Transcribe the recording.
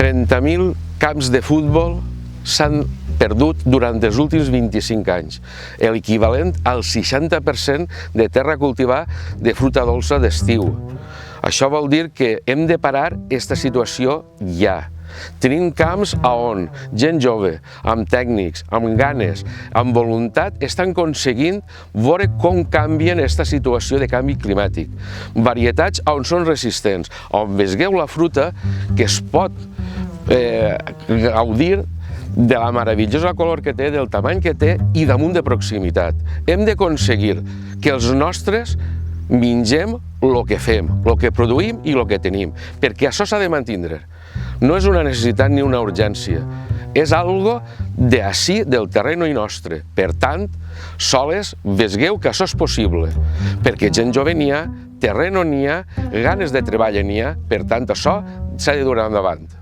30.000 camps de futbol s'han perdut durant els últims 25 anys, l'equivalent al 60% de terra cultivada de fruita dolça d'estiu. Això vol dir que hem de parar aquesta situació ja. Tenim camps on gent jove, amb tècnics, amb ganes, amb voluntat, estan aconseguint veure com canvien aquesta situació de canvi climàtic. Varietats on són resistents, on vegueu la fruta que es pot gaudir de la meravellosa color que té, del tamany que té i damunt de proximitat. Hem d'aconseguir que els nostres mengem el que fem, el que produïm i el que tenim, perquè això s'ha de mantindre. No és una necessitat ni una urgència, és algo d'ací, del terreny i nostre. Per tant, soles, vegueu que això és possible, perquè gent jove n'hi ha, terreny n'hi ha, ganes de treball n'hi ha, per tant, això s'ha de dur endavant.